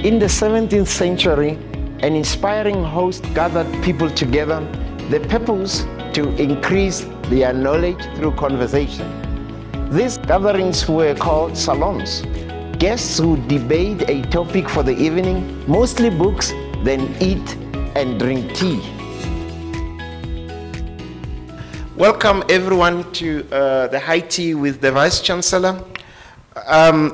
In the 17th century, an inspiring host gathered people together, the purpose to increase their knowledge through conversation. These gatherings were called salons. Guests would debate a topic for the evening, mostly books, then eat and drink tea. Welcome everyone to the High Tea with the Vice Chancellor.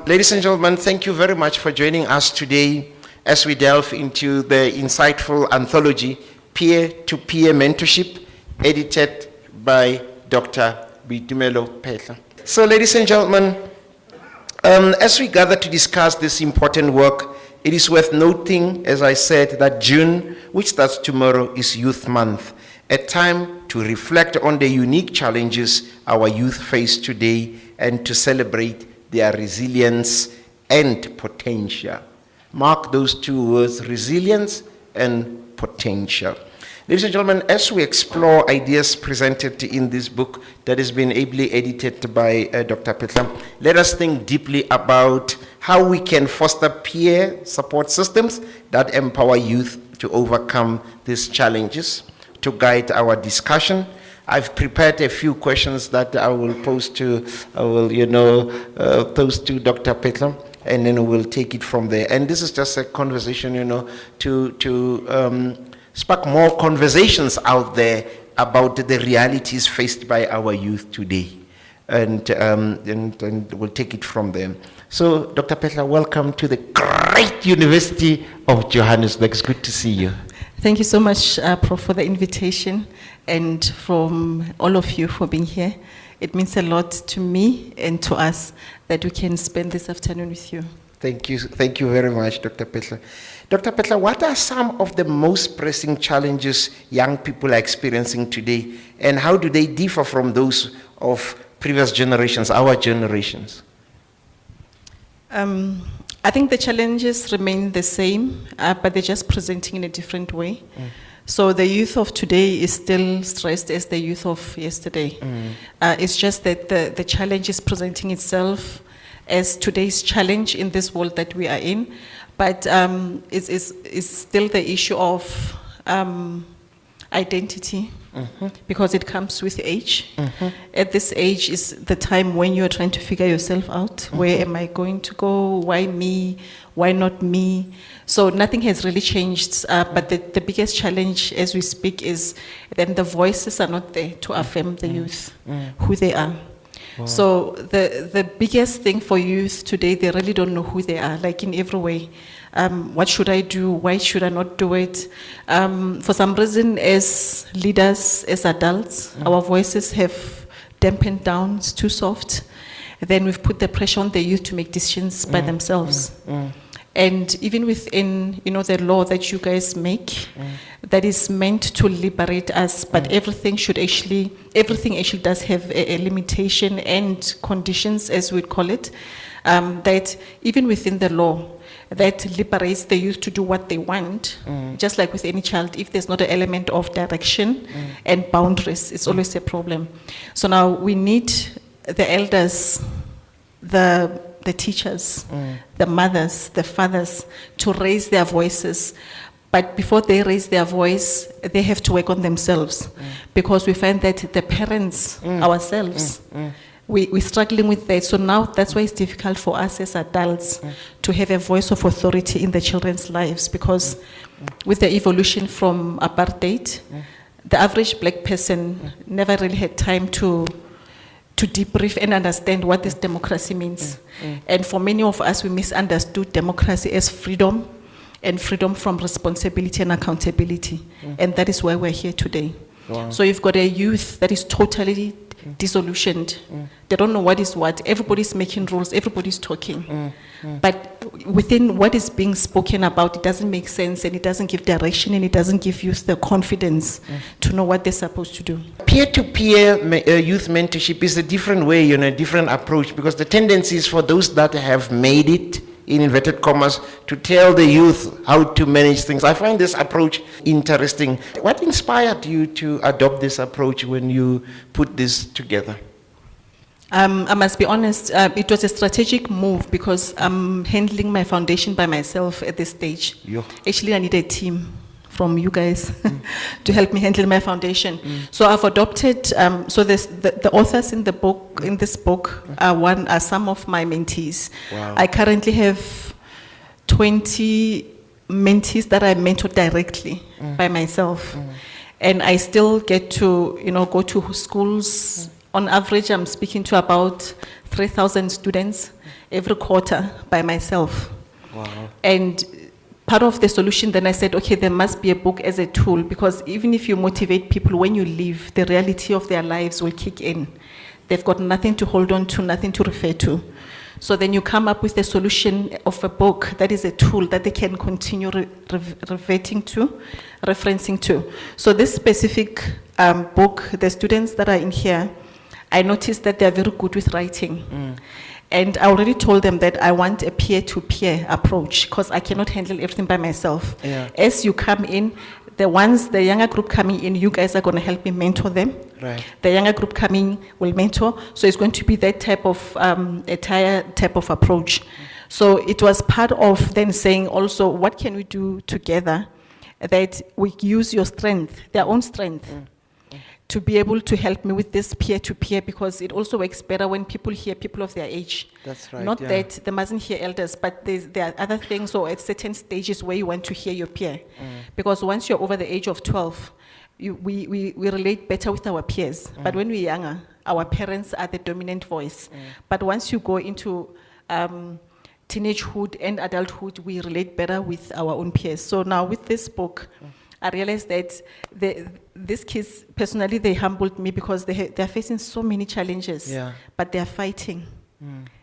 Ladies and gentlemen, thank you very much for joining us today as we delve into the insightful anthology, Peer to Peer Mentorship, edited by Dr. Mpedi. So ladies and gentlemen, as we gather to discuss this important work, it is worth noting, as I said, that June, which starts tomorrow, is Youth Month, a time to reflect on the unique challenges our youth face today and to celebrate their resilience and potential. Mark those two words, resilience and potential. Ladies and gentlemen, as we explore ideas presented in this book that has been ably edited by Dr. Mpedi, let us think deeply about how we can foster peer support systems that empower youth to overcome these challenges. To guide our discussion, I've prepared a few questions that I will pose to, pose to Dr. Mpedi, and then we'll take it from there. And this is just a conversation, to spark more conversations out there about the realities faced by our youth today. And we'll take it from there. So, Dr. Mpedi, welcome to the great University of Johannesburg. It's good to see you. Thank you so much, Prof, for the invitation, and from all of you for being here. It means a lot to me and to us that we can spend this afternoon with you. Thank you very much, Dr. Mpedi. Dr. Mpedi, what are some of the most pressing challenges young people are experiencing today, and how do they differ from those of previous generations, our generations? I think the challenges remain the same, but they're just presenting in a different way. So the youth of today is still stressed as the youth of yesterday. It's just that the challenge is presenting itself as today's challenge in this world that we are in, but it's still the issue of identity. Because it comes with age. At this age is the time when you're trying to figure yourself out. Where am I going to go? Why me? Why not me? So nothing has really changed, but the biggest challenge as we speak is then the voices are not there to affirm the youth, who they are. Wow. So the biggest thing for youth today, they really don't know who they are, like in every way. What should I do? Why should I not do it? For some reason, as leaders, as adults, our voices have dampened down, it's too soft. Then we've put the pressure on the youth to make decisions by themselves. And even within, the law that you guys make, that is meant to liberate us, but everything actually does have a limitation and conditions, as we'd call it, that even within the law, that liberates the youth to do what they want, just like with any child. If there's not an element of direction and boundaries, it's always a problem. So now we need the elders, the teachers, the mothers, the fathers, to raise their voices. But before they raise their voice, they have to work on themselves, because we find that the parents, ourselves, we're struggling with that. So now that's why it's difficult for us as adults to have a voice of authority in the children's lives, because with the evolution from apartheid, the average black person never really had time to debrief and understand what this democracy means. And for many of us, we misunderstood democracy as freedom, and freedom from responsibility and accountability. And that is why we're here today. Wow. So you've got a youth that is totally disillusioned. They don't know what is what. Everybody's making rules, everybody's talking. But within what is being spoken about, it doesn't make sense, and it doesn't give direction, and it doesn't give youth the confidence to know what they're supposed to do. Peer-to-peer youth mentorship is a different way, a different approach, because the tendency is for those that have made it, in inverted commas, to tell the youth how to manage things. I find this approach interesting. What inspired you to adopt this approach when you put this together? I must be honest, it was a strategic move because I'm handling my foundation by myself at this stage. Yo. Actually, I need a team from you guys to help me handle my foundation. So I've adopted, so the authors in the book, in this book, are some of my mentees. Wow. I currently have 20 mentees that I mentor directly by myself. And I still get to, go to schools. On average, I'm speaking to about 3,000 students every quarter by myself. Wow. And part of the solution, then I said, okay, there must be a book as a tool, because even if you motivate people, when you leave, the reality of their lives will kick in. They've got nothing to hold on to, nothing to refer to. So then you come up with a solution of a book that is a tool that they can continue reverting to, referencing to. So this specific book, the students that are in here, I noticed that they're very good with writing. And I already told them that I want a peer-to-peer approach because I cannot handle everything by myself. Yeah. As you come in, the younger group coming in, you guys are going to help me mentor them. Right. The younger group coming will mentor. So it's going to be that type of, type of approach. So it was part of then saying also, what can we do together that we use your strength, their own strength, to be able to help me with this peer-to-peer, because it also works better when people hear people of their age. That's right. Not yeah. that they mustn't hear elders, but there are other things or at certain stages where you want to hear your peer. Because once you're over the age of 12, we relate better with our peers. But when we're younger, our parents are the dominant voice. But once you go into teenagehood and adulthood, we relate better with our own peers. So now with this book, I realized that these kids, personally, they humbled me because they're facing so many challenges, Yeah. but they're fighting.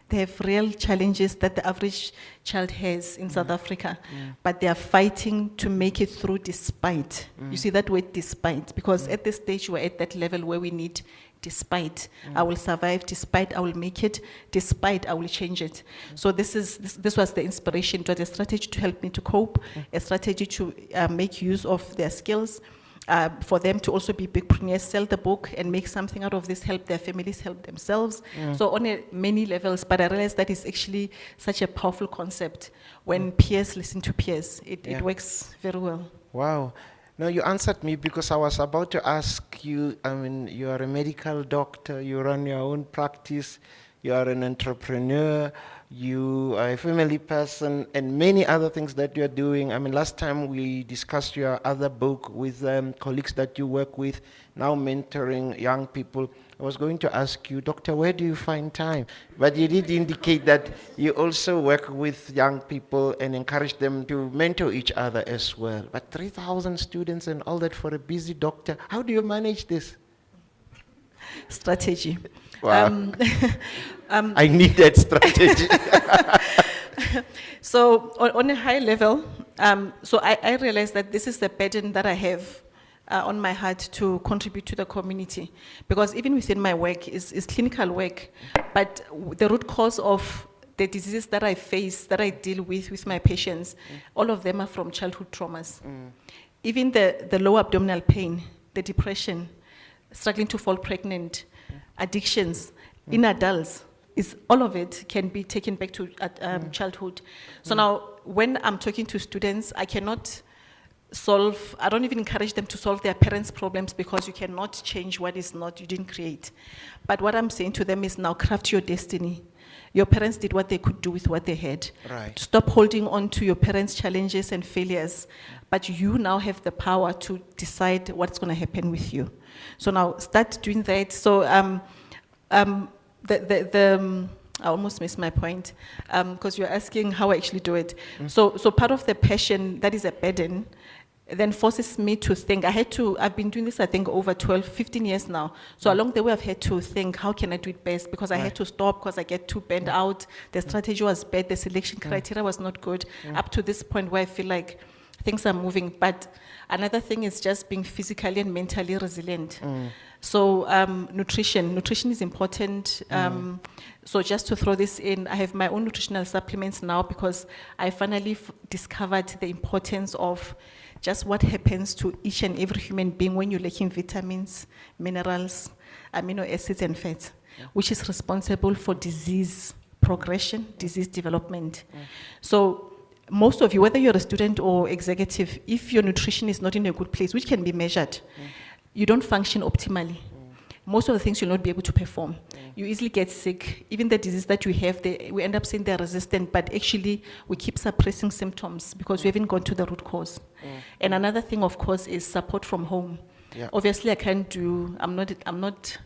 They have real challenges that the average child has in South Africa, but they are fighting to make it through despite. You see that word despite, because at this stage we're at that level where we need despite. I will survive, despite I will make it, despite I will change it. So this was the inspiration. It was a strategy to help me to cope, a strategy to make use of their skills, for them to also be bigpreneurs, sell the book and make something out of this, help their families, help themselves. So on many levels, but I realized that is actually such a powerful concept. When peers listen to peers, it works very well. Wow. No, you answered me because I was about to ask you, I mean, you are a medical doctor, you run your own practice, you are an entrepreneur, you are a family person, and many other things that you are doing. I mean, last time we discussed your other book with colleagues that you work with, now mentoring young people. I was going to ask you, Doctor, where do you find time? But you did indicate that you also work with young people and encourage them to mentor each other as well. But 3,000 students and all that for a busy doctor, how do you manage this? Strategy. Wow. I need that strategy. So on a high level, so I realized that this is the burden that I have on my heart to contribute to the community, because even within my work is clinical work, but the root cause of the diseases that I face, that I deal with my patients, all of them are from childhood traumas. Even the low abdominal pain, the depression, struggling to fall pregnant, addictions in adults, all of it can be taken back to childhood. So now when I'm talking to students, I don't even encourage them to solve their parents' problems, because you cannot change what is not, you didn't create. But what I'm saying to them is, now craft your destiny. Your parents did what they could do with what they had. Right. Stop holding on to your parents' challenges and failures, but you now have the power to decide what's going to happen with you. So now start doing that. So I almost missed my point, because you're asking how I actually do it. So part of the passion that is a burden then forces me to think. I've been doing this, I think, over 12, 15 years now. So along the way, I've had to think, how can I do it best? Because I had to stop because I get too bent out. The strategy was bad. The selection criteria was not good. Up to this point where I feel like things are moving. But another thing is just being physically and mentally resilient. So nutrition is important. So just to throw this in, I have my own nutritional supplements now, because I finally discovered the importance of just what happens to each and every human being when you're lacking vitamins, minerals, amino acids, and fats. which is responsible for disease progression, disease development. So most of you, whether you're a student or executive, if your nutrition is not in a good place, which can be measured, you don't function optimally. Most of the things you'll not be able to perform. You easily get sick. Even the disease that we have, we end up saying they're resistant, but actually we keep suppressing symptoms because we haven't gone to the root cause. And another thing, of course, is support from home. Yeah. Obviously, I'm not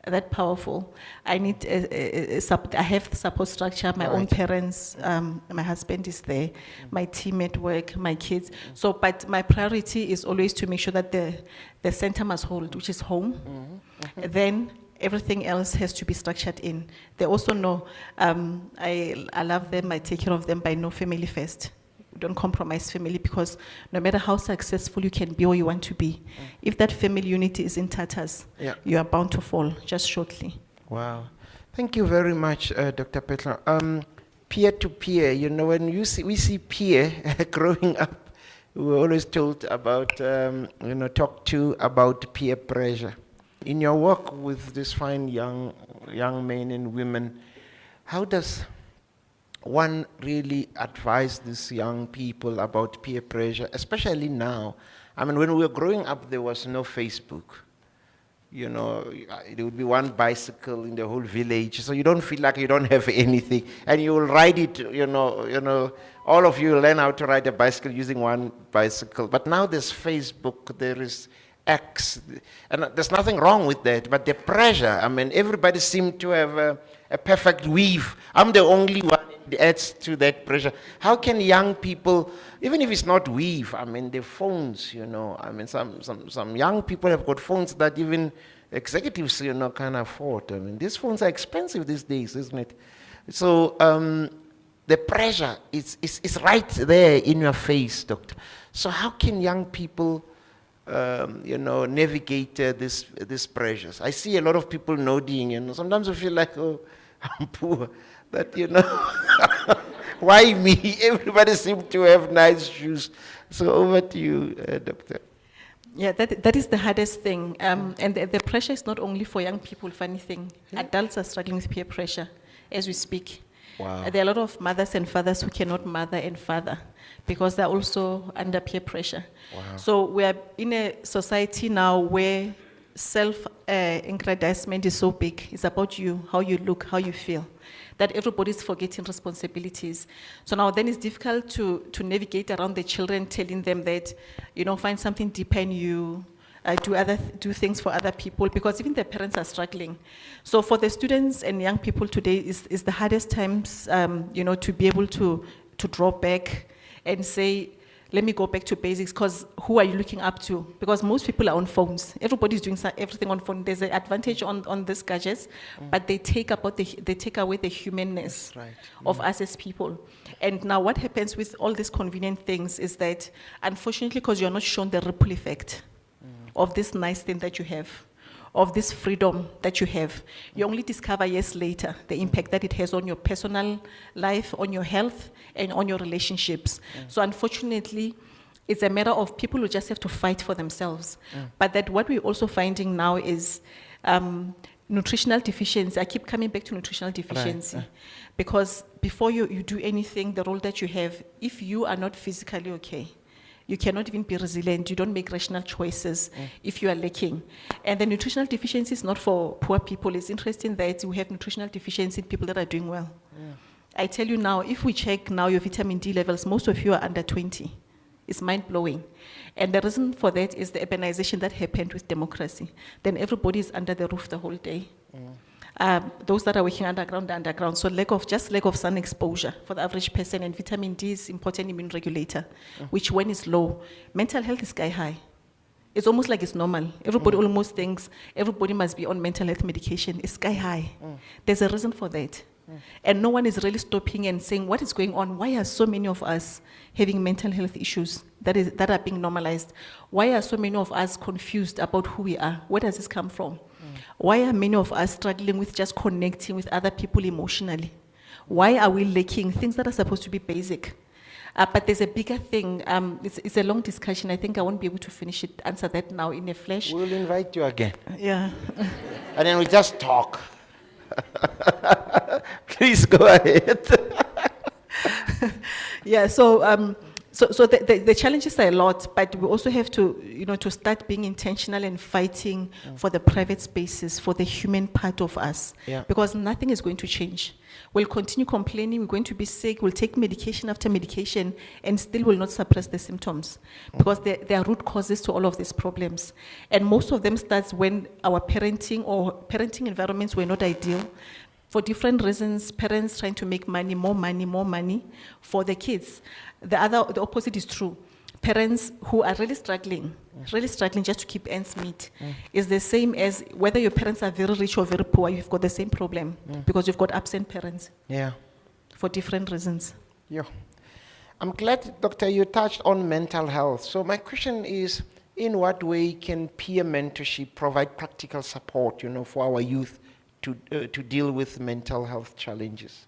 that powerful. I need I have the support structure, my own parents, my husband is there, my team at work, my kids. So, but my priority is always to make sure that the center must hold, which is home. Then everything else has to be structured in. They also know I love them, I take care of them, but I know family first. Don't compromise family, because no matter how successful you can be or you want to be, if that family unity is in tatters, you are bound to fall just shortly. Wow. Thank you very much, Dr. Petla. Peer-to-peer, you know, when we see peer growing up, we were always told about, talk to about peer pressure. In your work with these fine young men and women, how does one really advise these young people about peer pressure, especially now? I mean, when we were growing up, there was no Facebook. You know, there would be one bicycle in the whole village, so you don't feel like you don't have anything, and you will ride it. You know, all of you learn how to ride a bicycle using one bicycle. But now there's Facebook, there is X, and there's nothing wrong with that. But the pressure, I mean, everybody seems to have a perfect weave. I'm the only one. It adds to that pressure. How can young people, even if it's not weave, I mean, the phones, you know, I mean, some young people have got phones that even executives, you know, can't afford. I mean, these phones are expensive these days, isn't it? So the pressure is right there in your face, doctor. So how can young people, navigate these pressures? I see a lot of people nodding, you know. Sometimes I feel like, oh, I'm poor. That, you know, why me? Everybody seems to have nice shoes. So over to you, doctor. Yeah, that is the hardest thing. And the pressure is not only for young people, funny thing. Adults are struggling with peer pressure as we speak. Wow. There are a lot of mothers and fathers who cannot mother and father because they're also under peer pressure. Wow. So we are in a society now where self-aggrandizement is so big. It's about you, how you look, how you feel, that everybody's forgetting responsibilities. So now then it's difficult to navigate around the children, telling them that, find something deeper in you, do things for other people, because even their parents are struggling. So for the students and young people today is the hardest times, to be able to draw back and say, let me go back to basics, because who are you looking up to? Because most people are on phones. Everybody's doing everything on phone. There's an advantage on these gadgets, but they take away the humanness of us as people. And now what happens with all these convenient things is that, unfortunately, because you're not shown the ripple effect of this nice thing that you have, of this freedom that you have, you only discover years later the impact that it has on your personal life, on your health, and on your relationships. So unfortunately, it's a matter of people who just have to fight for themselves. But that what we're also finding now is nutritional deficiency. I keep coming back to nutritional deficiency. Because before you do anything, the role that you have, if you are not physically okay, you cannot even be resilient. You don't make rational choices if you are lacking. And the nutritional deficiency is not for poor people. It's interesting that we have nutritional deficiency in people that are doing well. I tell you now, if we check now your vitamin D levels, most of you are under 20. It's mind-blowing. And the reason for that is the urbanization that happened with democracy. Then everybody is under the roof the whole day. Those that are working underground. So lack of sun exposure for the average person, and vitamin D is important immune regulator, which when it's low, mental health is sky high. It's almost like it's normal. Everybody almost thinks everybody must be on mental health medication. It's sky high. There's a reason for that. And no one is really stopping and saying, what is going on? Why are so many of us having mental health issues that are being normalized? Why are so many of us confused about who we are? Where does this come from? Why are many of us struggling with just connecting with other people emotionally? Why are we lacking things that are supposed to be basic? But there's a bigger thing. It's a long discussion. I think I won't be able to answer that now in a flash. We'll invite you again. Yeah. And then we just talk. Please go ahead. Yeah, so the challenges are a lot, but we also have to, to start being intentional and fighting for the private spaces, for the human part of us. Yeah. Because nothing is going to change. We'll continue complaining, we're going to be sick, we'll take medication after medication, and still will not suppress the symptoms. Because there are root causes to all of these problems. And most of them starts when our parenting environments were not ideal. For different reasons, parents trying to make money, more money for the kids. The opposite is true. Parents who are really struggling just to keep ends meet, is the same as whether your parents are very rich or very poor, you've got the same problem because you've got absent parents. Yeah. For different reasons. Yeah. I'm glad, Doctor, you touched on mental health. So my question is, in what way can peer mentorship provide practical support, for our youth to deal with mental health challenges?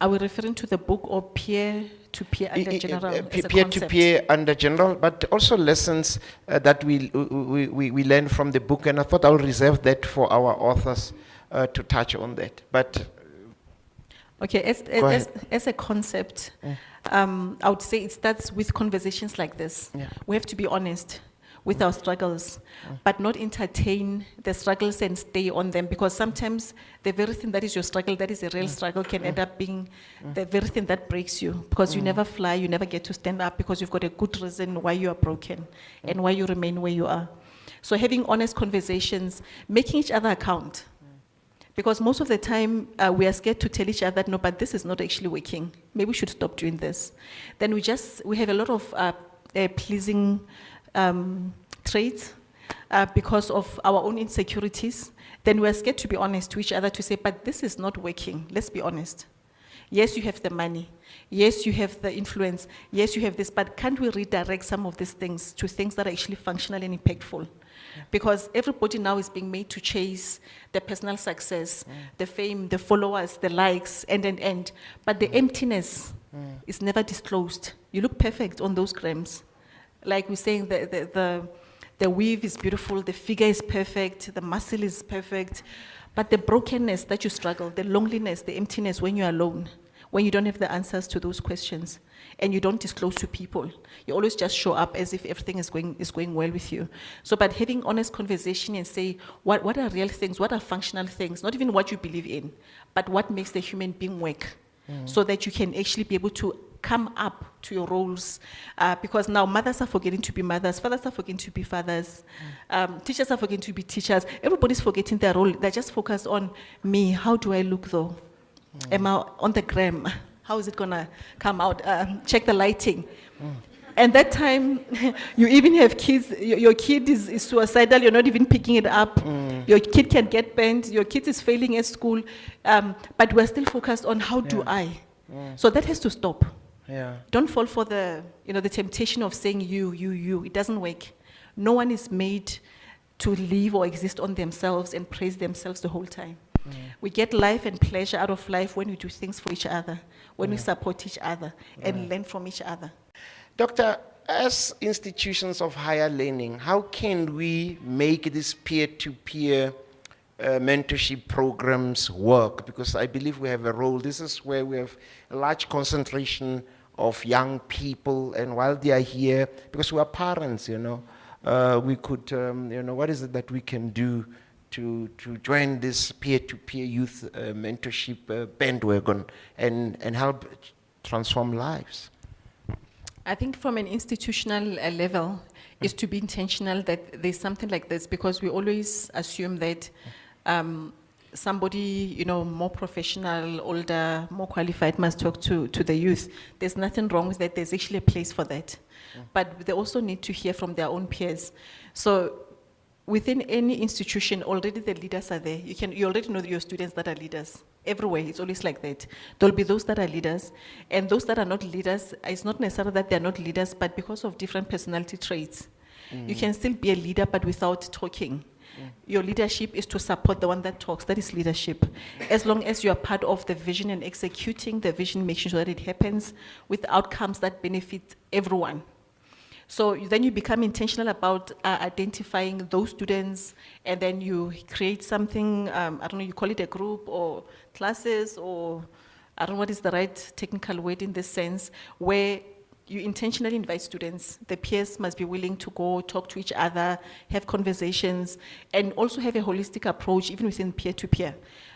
Are we referring to the book or peer-to-peer under general? Peer-to-peer under general, but also lessons that we learn from the book, and I thought I'll reserve that for our authors to touch on that. But okay, as a concept, I would say it starts with conversations like this. Yeah. We have to be honest with our struggles, but not entertain the struggles and stay on them, because sometimes the very thing that is your struggle, that is a real struggle, can end up being the very thing that breaks you, because you never fly, you never get to stand up, because you've got a good reason why you are broken and why you remain where you are. So having honest conversations, making each other account. Because most of the time, we are scared to tell each other, no, but this is not actually working. Maybe we should stop doing this. Then we have a lot of pleasing traits because of our own insecurities. Then we are scared to be honest to each other, to say, but this is not working. Let's be honest. Yes, you have the money. Yes, you have the influence. Yes, you have this, but can't we redirect some of these things to things that are actually functional and impactful? Because everybody now is being made to chase the personal success, the fame, the followers, the likes, and. But the emptiness is never disclosed. You look perfect on those grams. Like we're saying, the weave is beautiful, the figure is perfect, the muscle is perfect, but the brokenness that you struggle, the loneliness, the emptiness when you're alone, when you don't have the answers to those questions, and you don't disclose to people, you always just show up as if everything is going well with you. So, but having honest conversation and say, what are real things, what are functional things, not even what you believe in, but what makes the human being work, so that you can actually be able to come up to your roles, because now mothers are forgetting to be mothers, fathers are forgetting to be fathers, teachers are forgetting to be teachers. Everybody's forgetting their role. They're just focused on me. How do I look though? Am I on the gram? How is it gonna come out? Check the lighting. And that time, you even have kids, your kid is suicidal, you're not even picking it up. Your kid can get banned, your kid is failing at school, but we're still focused on how do I? So that has to stop. Yeah. Don't fall for the temptation of saying you. It doesn't work. No one is made to live or exist on themselves and praise themselves the whole time. We get life and pleasure out of life when we do things for each other, when we support each other and learn from each other. Doctor, as institutions of higher learning, how can we make these peer-to-peer mentorship programs work? Because I believe we have a role. This is where we have a large concentration of young people, and while they are here, because we are parents, we could, what is it that we can do to join this peer-to-peer youth mentorship bandwagon and help transform lives? I think from an institutional level is to be intentional that there's something like this, because we always assume that somebody, more professional, older, more qualified must talk to the youth. There's nothing wrong with that. There's actually a place for that. But they also need to hear from their own peers. So within any institution, already the leaders are there. You already know your students that are leaders. Everywhere, it's always like that. There'll be those that are leaders, and those that are not leaders, it's not necessarily that they're not leaders, but because of different personality traits. You can still be a leader, but without talking. Your leadership is to support the one that talks. That is leadership. As long as you are part of the vision and executing the vision, making sure that it happens with outcomes that benefit everyone. So then you become intentional about identifying those students, and then you create something, I don't know, you call it a group or classes, or I don't know what is the right technical word in this sense, where you intentionally invite students. The peers must be willing to go talk to each other, have conversations, and also have a holistic approach, even within peer-to-peer.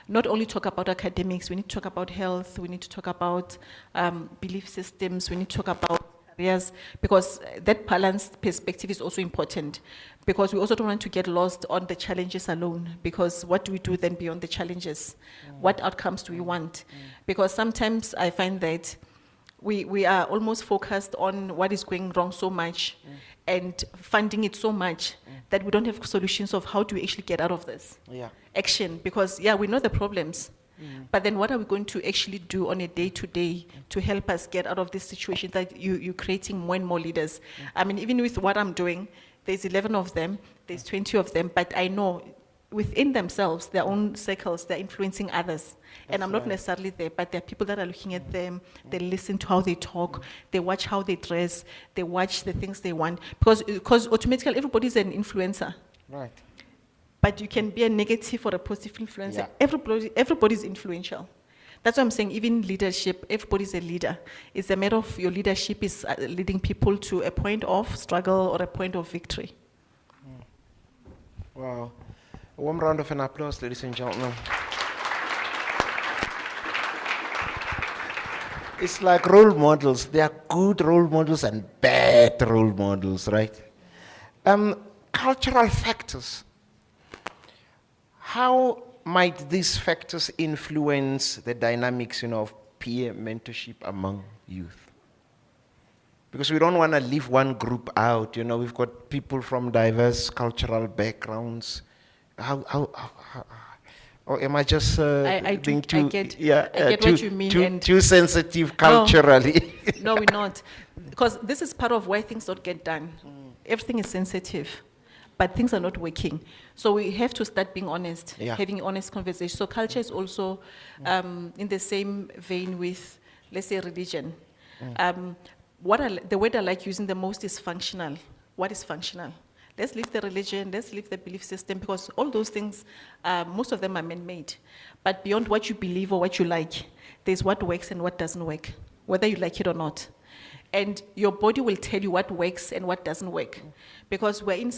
Not only talk about academics, we need to talk about health, we need to talk about belief systems, we need to talk about careers, because that balanced perspective is also important, because we also don't want to get lost on the challenges alone, because what do we do then beyond the challenges? What outcomes do we want? Because sometimes I find that we are almost focused on what is going wrong so much and funding it so much that we don't have solutions of how do we actually get out of this action, because we know the problems. But then what are we going to actually do on a day-to-day to help us get out of this situation that you're creating more and more leaders? I mean, even with what I'm doing, there's 11 of them, there's 20 of them, but I know within themselves, their own circles, they're influencing others. And I'm not necessarily there, but there are people that are looking at them, they listen to how they talk, they watch how they dress, they watch the things they want. Because automatically everybody's an influencer. Right. But you can be a negative or a positive influencer. Everybody's influential. That's why I'm saying even leadership, everybody's a leader. It's a matter of your leadership is leading people to a point of struggle or a point of victory. Wow. A warm round of an applause, ladies and gentlemen. It's like role models. There are good role models and bad role models, right? Cultural factors. How might these factors influence the dynamics, of peer mentorship among youth? Because we don't want to leave one group out. We've got people from diverse cultural backgrounds. Or am I just being too? I get what you mean. Too sensitive culturally. No, we're not, because this is part of why things don't get done. Everything is sensitive, but things are not working. So we have to start being honest, having honest conversation. So culture is also in the same vein with, let's say, religion. The word I like using the most is functional. What is functional? Let's leave the religion, let's leave the belief system, because all those things, most of them are man-made. But beyond what you believe or what you like, there's what works and what doesn't work, whether you like it or not. And your body will tell you what works and what doesn't work. Because we're in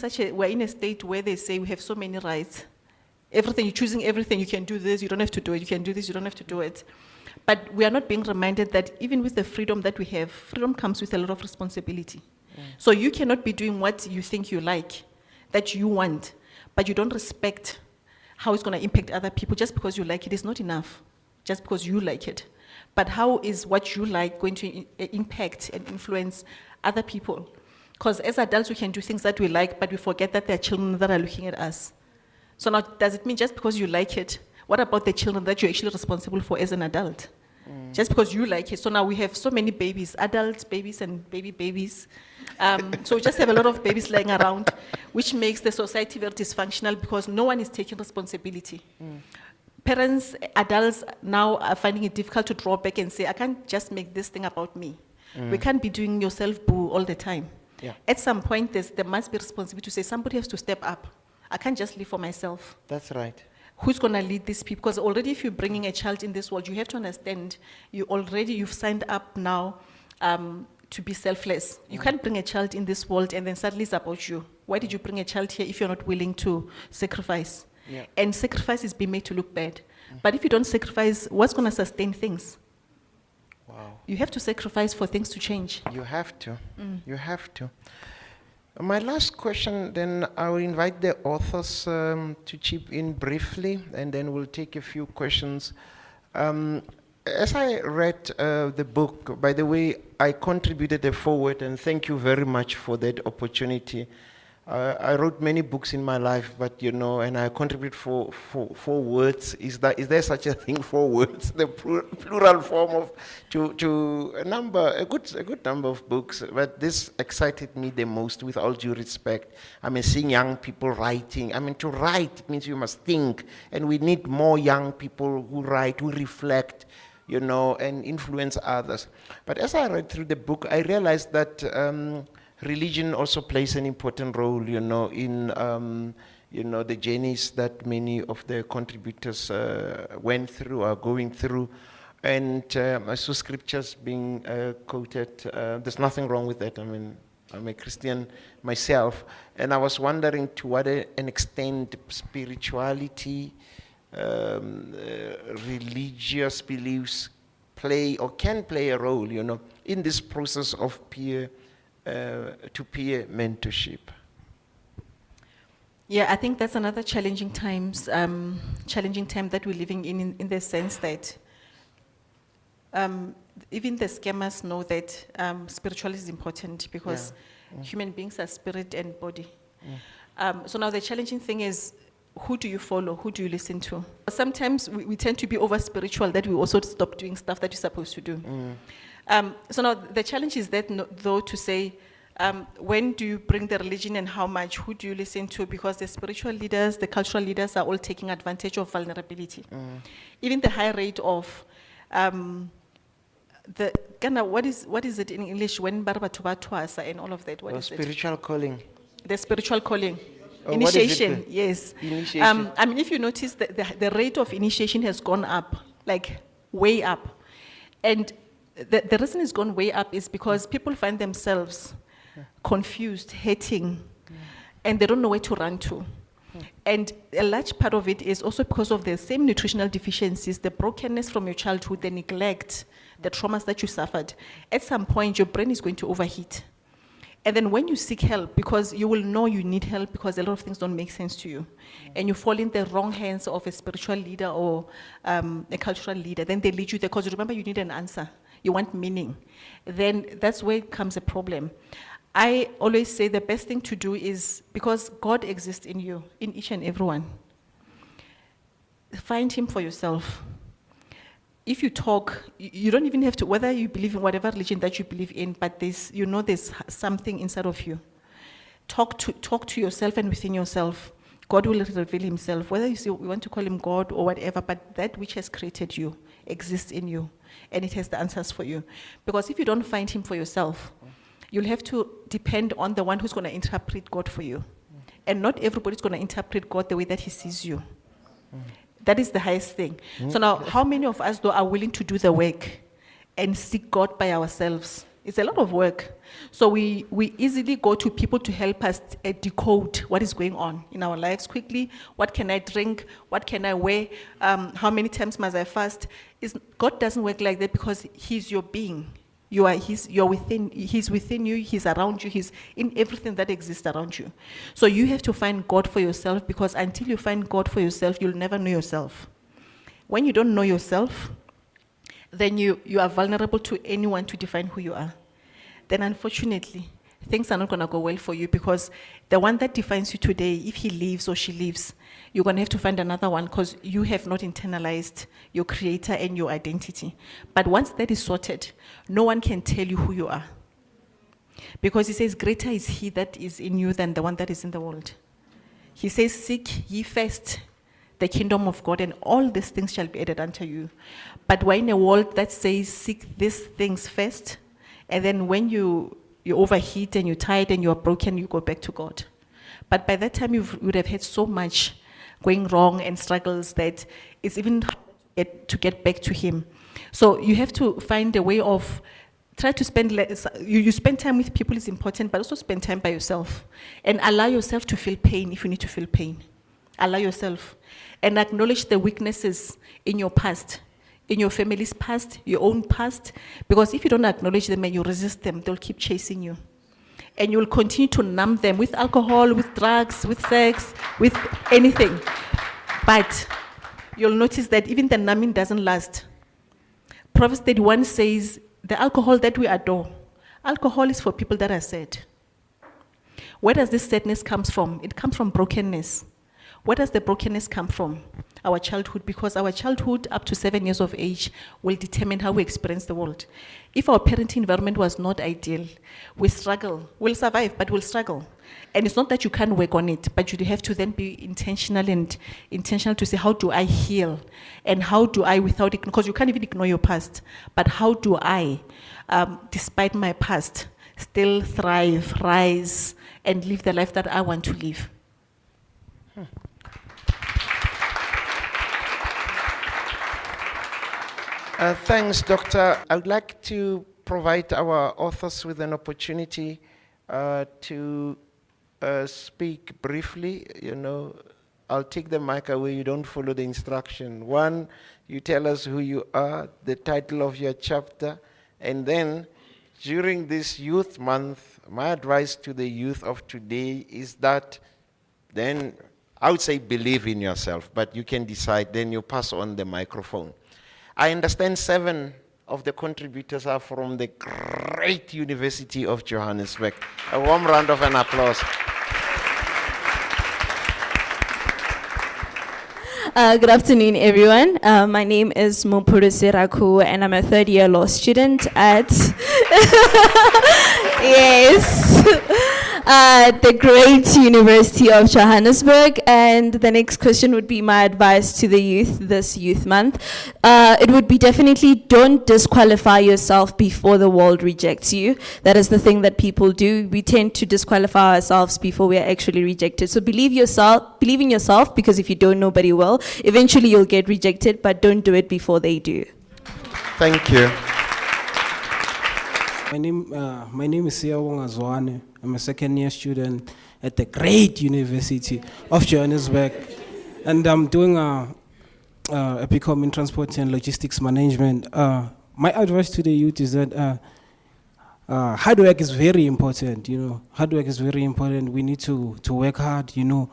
a state where they say we have so many rights. Everything, you're choosing everything, you can do this, you don't have to do it, you can do this, you don't have to do it. But we are not being reminded that even with the freedom that we have, freedom comes with a lot of responsibility. So you cannot be doing what you think you like, that you want, but you don't respect how it's going to impact other people. Just because you like it is not enough, just because you like it. But how is what you like going to impact and influence other people? Because as adults, we can do things that we like, but we forget that there are children that are looking at us. So now, does it mean just because you like it, what about the children that you're actually responsible for as an adult? Just because you like it. So now we have so many babies, adult babies and babies. So we just have a lot of babies lying around, which makes the society very dysfunctional because no one is taking responsibility. Parents, adults now are finding it difficult to draw back and say, I can't just make this thing about me. We can't be doing yourself boo all the time. At some point, there must be responsibility to say somebody has to step up. I can't just live for myself. That's right. Who's going to lead these people? Because already if you're bringing a child in this world, you have to understand you've signed up now to be selfless. You can't bring a child in this world and then suddenly it's about you. Why did you bring a child here if you're not willing to sacrifice? And sacrifice is being made to look bad. But if you don't sacrifice, what's going to sustain things? Wow. You have to sacrifice for things to change. You have to. You have to. My last question, then I will invite the authors to chip in briefly, and then we'll take a few questions. As I read the book, by the way, I contributed a foreword, and thank you very much for that opportunity. I wrote many books in my life, but and I contribute for words. Is there such a thing, for words? The plural form of to a good number of books. But this excited me the most, with all due respect. I mean, seeing young people writing. I mean, to write means you must think, and we need more young people who write, who reflect, and influence others. But as I read through the book, I realized that religion also plays an important role, in the journeys that many of the contributors went through, are going through. And I saw scriptures being quoted. There's nothing wrong with that. I mean, I'm a Christian myself, and I was wondering to what an extent spirituality, religious beliefs play or can play a role, in this process of peer-to-peer mentorship. Yeah, I think that's another challenging time that we're living in the sense that even the scammers know that spirituality is important because human beings are spirit and body. So now the challenging thing is, who do you follow? Who do you listen to? Sometimes we tend to be over spiritual that we also stop doing stuff that you're supposed to do. So now the challenge is that, though, to say, when do you bring the religion and how much? Who do you listen to? Because the spiritual leaders, the cultural leaders are all taking advantage of vulnerability. Even the high rate of what is it in English when Barbatubatuasa and all of that? What is spiritual calling. The spiritual calling. Oh, Initiation, yes. Initiation. I mean, if you notice, the rate of initiation has gone up, like way up. And the reason it's gone way up is because people find themselves confused, hating, and they don't know where to run to. And a large part of it is also because of the same nutritional deficiencies, the brokenness from your childhood, the neglect, the traumas that you suffered. At some point, your brain is going to overheat. And then when you seek help, because you will know you need help because a lot of things don't make sense to you, and you fall in the wrong hands of a spiritual leader or a cultural leader, then they lead you there because remember you need an answer. You want meaning. Then that's where it comes a problem. I always say the best thing to do is, because God exists in you, in each and every one, find Him for yourself. If you talk, you don't even have to, whether you believe in whatever religion that you believe in, but there's something inside of you. Talk to yourself and within yourself. God will reveal Himself, whether you want to call Him God or whatever, but that which has created you exists in you, and it has the answers for you. Because if you don't find Him for yourself, you'll have to depend on the one who's going to interpret God for you. And not everybody's going to interpret God the way that He sees you. That is the highest thing. So now, how many of us, though, are willing to do the work and seek God by ourselves? It's a lot of work. So we easily go to people to help us decode what is going on in our lives quickly. What can I drink? What can I wear? How many times must I fast? God doesn't work like that because He's your being. He's within you, He's around you, He's in everything that exists around you. So you have to find God for yourself, because until you find God for yourself, you'll never know yourself. When you don't know yourself, then you are vulnerable to anyone to define who you are. Then unfortunately, things are not going to go well for you, because the one that defines you today, if he leaves or she leaves, you're going to have to find another one, because you have not internalized your creator and your identity. But once that is sorted, no one can tell you who you are. Because He says, greater is He that is in you than the one that is in the world. He says, seek ye first the kingdom of God, and all these things shall be added unto you. But we're in a world that says, seek these things first, and then when you overheat and you're tired and you're broken, you go back to God. But by that time, you would have had so much going wrong and struggles that it's even hard to get back to Him. So you have to find a way of, try to spend, you spend time with people is important, but also spend time by yourself. And allow yourself to feel pain if you need to feel pain. Allow yourself. And acknowledge the weaknesses in your past, in your family's past, your own past. Because if you don't acknowledge them and you resist them, they'll keep chasing you. And you'll continue to numb them with alcohol, with drugs, with sex, with anything. But you'll notice that even the numbing doesn't last. Proverbs 31 says, the alcohol that we adore, alcohol is for people that are sad. Where does this sadness come from? It comes from brokenness. Where does the brokenness come from? Our childhood, because our childhood up to 7 years of age will determine how we experience the world. If our parenting environment was not ideal, we struggle. We'll survive, but we'll struggle. And it's not that you can't work on it, but you have to then be intentional to say, how do I heal? And how do I, without it, because you can't even ignore your past, but how do I, despite my past, still thrive, rise, and live the life that I want to live. Thanks, Doctor. I would like to provide our authors with an opportunity to speak briefly. You know, I'll take the mic away. You don't follow the instruction. One, you tell us who you are, the title of your chapter, and then during this youth month, my advice to the youth of today is that then I would say believe in yourself, but you can decide, then you pass on the microphone. I understand 7 of the contributors are from the great University of Johannesburg. A warm round of an applause. Good afternoon, everyone. My name is Professor Mpedi, and I'm a third-year law student at the great University of Johannesburg. And the next question would be my advice to the youth this youth month. It would be definitely don't disqualify yourself before the world rejects you. That is the thing that people do. We tend to disqualify ourselves before we are actually rejected. So believe in yourself, because if you don't, nobody will. Eventually you'll get rejected, but don't do it before they do. Thank you. My name is Siyabonga Zwane. I'm a second-year student at the great University of Johannesburg, and I'm doing a BCom in Transport and Logistics Management. My advice to the youth is that hard work is very important. You know, hard work is very important. We need to work hard. You know,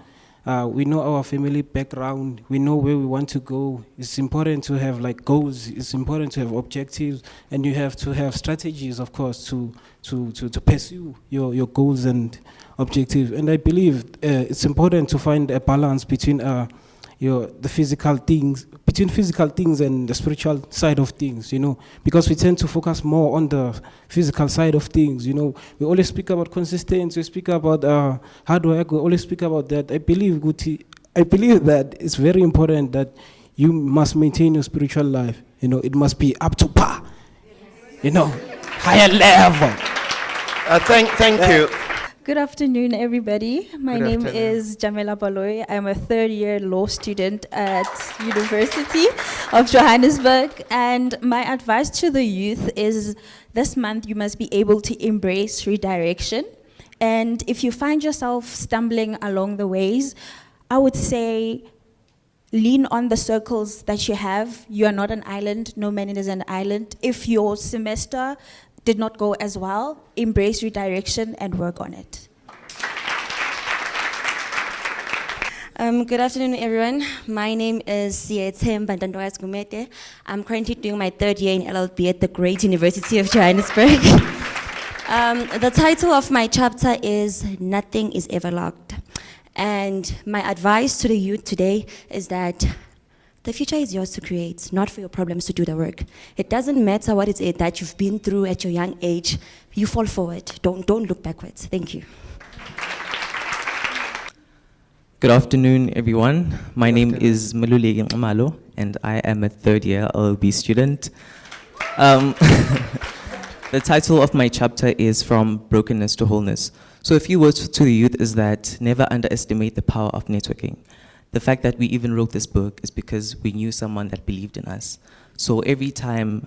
we know our family background. We know where we want to go. It's important to have like goals. It's important to have objectives, and you have to have strategies, of course, to pursue your goals and objectives. And I believe it's important to find a balance between the physical things, between physical things and the spiritual side of things, you know, because we tend to focus more on the physical side of things, you know. We always speak about consistency, we speak about hard work, we always speak about that. I believe that it's very important that you must maintain your spiritual life, you know. It must be up to par, you know, higher level. Thank you. Good afternoon, everybody. My Good name afternoon. is Jamela Baloy. I'm a third-year law student at University of Johannesburg. And my advice to the youth is this month you must be able to embrace redirection. And if you find yourself stumbling along the ways, I would say lean on the circles that you have. You are not an island. No man is an island. If your semester did not go as well, embrace redirection and work on it. Good afternoon, everyone. My name is Siyetem Bandandoas Gumete. I'm currently doing my 3rd year in LLB at the great University of Johannesburg. The title of my chapter is Nothing is Ever Locked. And my advice to the youth today is that the future is yours to create, not for your problems to do the work. It doesn't matter what it is that you've been through at your young age. You fall forward. Don't look backwards. Thank you. Good afternoon, everyone. My name is Maluleki Nxumalo, and I am a 3rd year LLB student. The title of my chapter is From Brokenness to Wholeness. So a few words to the youth is that never underestimate the power of networking. The fact that we even wrote this book is because we knew someone that believed in us. So every time,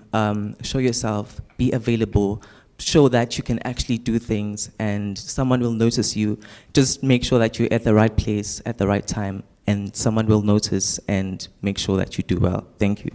show yourself, be available, show that you can actually do things and someone will notice you. Just make sure that you're at the right place at the right time and someone will notice and make sure that you do well. Thank you.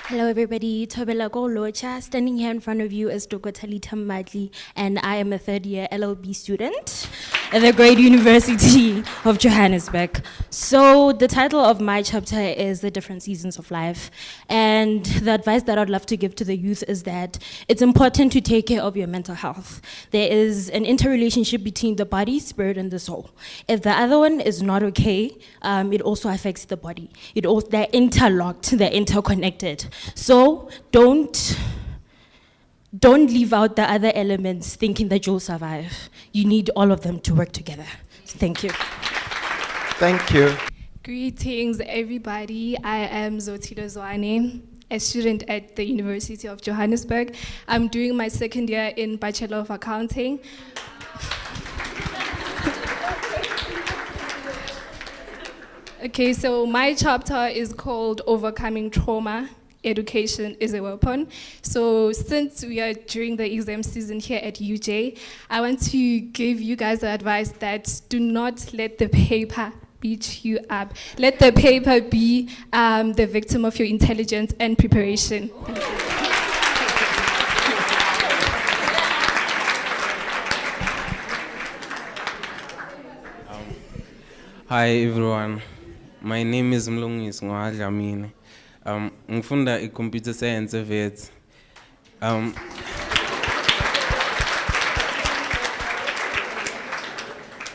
Hello everybody, Thobela Locha. Standing here in front of you is Dr. Talita Madli, and I am a 3rd year LLB student at the great University of Johannesburg. So the title of my chapter is The Different Seasons of Life. And the advice that I'd love to give to the youth is that it's important to take care of your mental health. There is an interrelationship between the body, spirit, and the soul. If the other one is not okay, it also affects the body. They're interlocked, they're interconnected. So don't leave out the other elements thinking that you'll survive. You need all of them to work together. Thank you. Thank you. Greetings, everybody. I am Zotilo Zwane. a student at the University of Johannesburg. I'm doing my second year in Bachelor of Accounting. Okay, so my chapter is called Overcoming Trauma. Education is a weapon. So since we are during the exam season here at UJ, I want to give you guys the advice that do not let the paper beat you up. Let the paper be the victim of your intelligence and preparation. Thank you. Hi everyone, my name is Mlungis Ngwadlamini. Ngifunda i-computer science vet.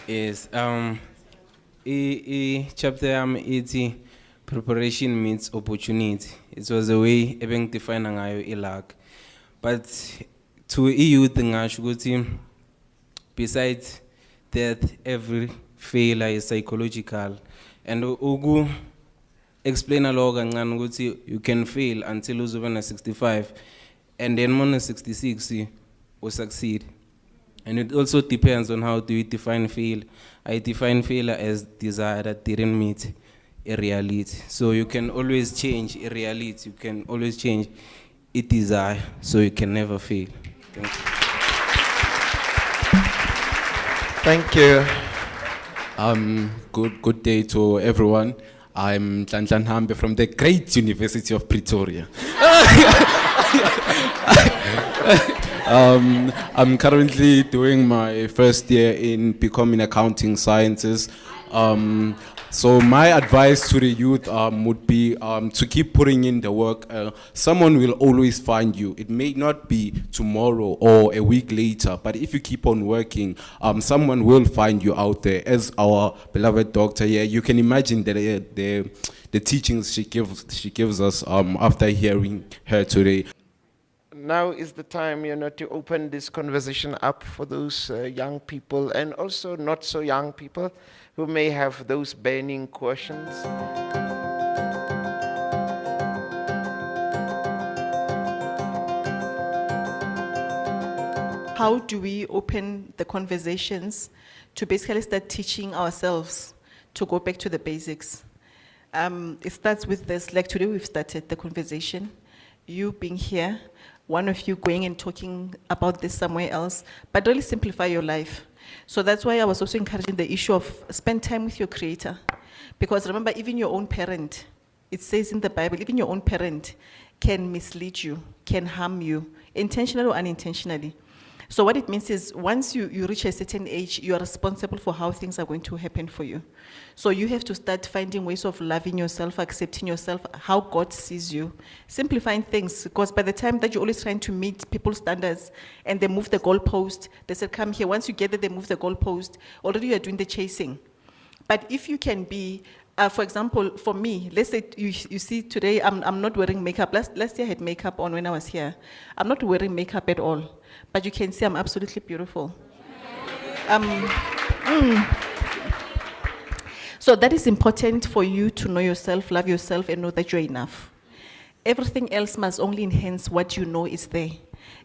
Yes, chapter ithi preparation meets opportunity. It was a way ebengidefine ngayo i-luck. But to youth ngasho ukuthi besides that every failure is psychological, and explain along kancane ukuthi you can fail until uzobe na 65, and then when 66 you succeed. And it also depends on how do you define fail. I define failure as desire that didn't meet a reality. So you can always change a reality. You can always change a desire. So you can never fail. Thank you. Thank you. Good day to everyone. I'm Tlantan Hambe from the great University of Pretoria. I'm currently doing my first year in becoming accounting sciences. So my advice to the youth would be to keep putting in the work. Someone will always find you. It may not be tomorrow or a week later, but if you keep on working, someone will find you out there. As our beloved doctor here, you can imagine that the teachings she gives us after hearing her today. Now is the time, to open this conversation up for those young people and also not so young people who may have those burning questions. How do we open the conversations to basically start teaching ourselves to go back to the basics? It starts with this, like today we've started the conversation, you being here, one of you going and talking about this somewhere else, but really simplify your life. So that's why I was also encouraging the issue of spend time with your creator. Because remember, even your own parent, it says in the Bible, even your own parent can mislead you, can harm you, intentionally or unintentionally. So what it means is once you reach a certain age, you are responsible for how things are going to happen for you. So you have to start finding ways of loving yourself, accepting yourself, how God sees you, simplifying things. Because by the time that you're always trying to meet people's standards and they move the goalpost, they said, come here. Once you get there, they move the goalpost. Already you're doing the chasing. But if you can be, for example, for me, let's say you see today, I'm not wearing makeup. Last year I had makeup on when I was here. I'm not wearing makeup at all. But you can see I'm absolutely beautiful. So that is important for you to know yourself, love yourself, and know that you're enough. Everything else must only enhance what you know is there.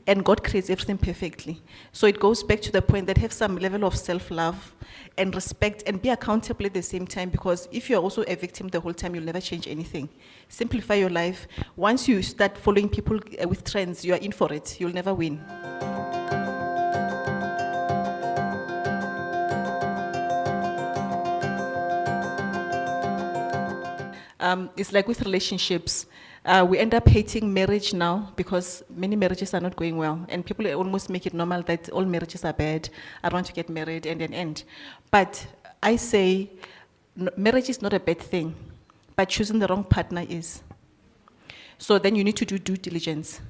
And God creates everything perfectly. So it goes back to the point that have some level of self-love and respect and be accountable at the same time, because if you're also a victim the whole time, you'll never change anything. Simplify your life. Once you start following people with trends, you're in for it. You'll never win. It's like with relationships. We end up hating marriage now because many marriages are not going well. And people almost make it normal that all marriages are bad. I don't want to get married and then end. But I say marriage is not a bad thing, but choosing the wrong partner is. So then you need to do due diligence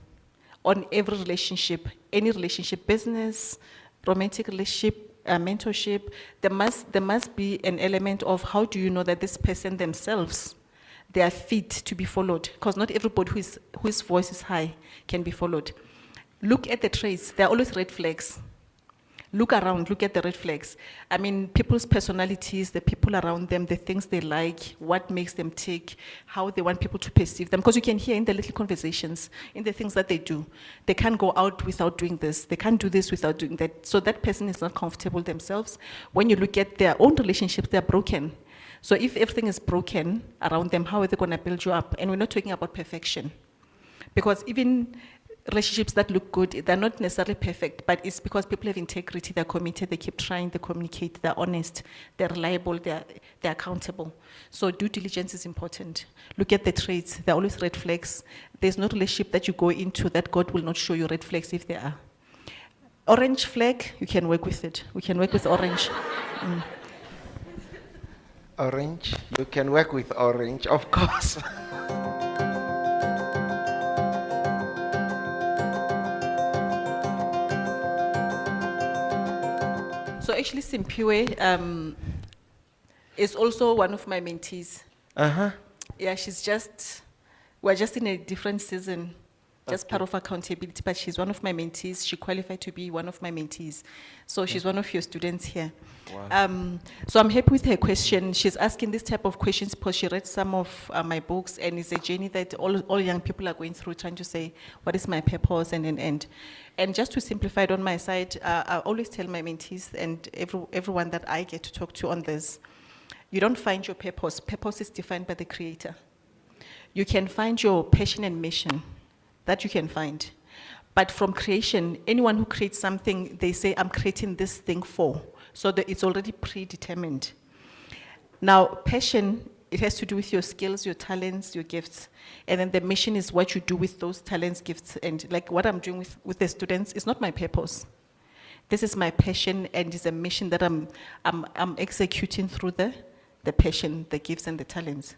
on every relationship, any relationship, business, romantic relationship, mentorship. There must be an element of how do you know that this person themselves, they are fit to be followed, because not everybody whose voice is high can be followed. Look at the traits. There are always red flags. Look around, look at the red flags. I mean, people's personalities, the people around them, the things they like, what makes them tick, how they want people to perceive them. Because you can hear in the little conversations, in the things that they do. They can't go out without doing this. They can't do this without doing that. So that person is not comfortable themselves. When you look at their own relationships, they're broken. So if everything is broken around them, how are they going to build you up? And we're not talking about perfection. Because even relationships that look good, they're not necessarily perfect, but it's because people have integrity, they're committed, they keep trying, they communicate, they're honest, they're reliable, they're accountable. So due diligence is important. Look at the traits, there are always red flags. There's no relationship that you go into that God will not show you red flags if there are. Orange flag, you can work with it. We can work with orange. Orange, you can work with orange, of course. So actually, Simpiwe is also one of my mentees. Yeah, we're just in a different season, just part of accountability, but she's one of my mentees. She qualified to be one of my mentees. So she's one of your students here. Wow. So I'm happy with her question. She's asking this type of questions because she read some of my books, and it's a journey that all young people are going through, trying to say, what is my purpose and an end. And just to simplify it on my side, I always tell my mentees and everyone that I get to talk to on this, you don't find your purpose. Purpose is defined by the Creator. You can find your passion and mission, that you can find. But from creation, anyone who creates something, they say, I'm creating this thing for. So that it's already predetermined. Now, passion, it has to do with your skills, your talents, your gifts. And then the mission is what you do with those talents, gifts. And like what I'm doing with the students is not my purpose. This is my passion, and it's a mission that I'm executing through the passion, the gifts, and the talents.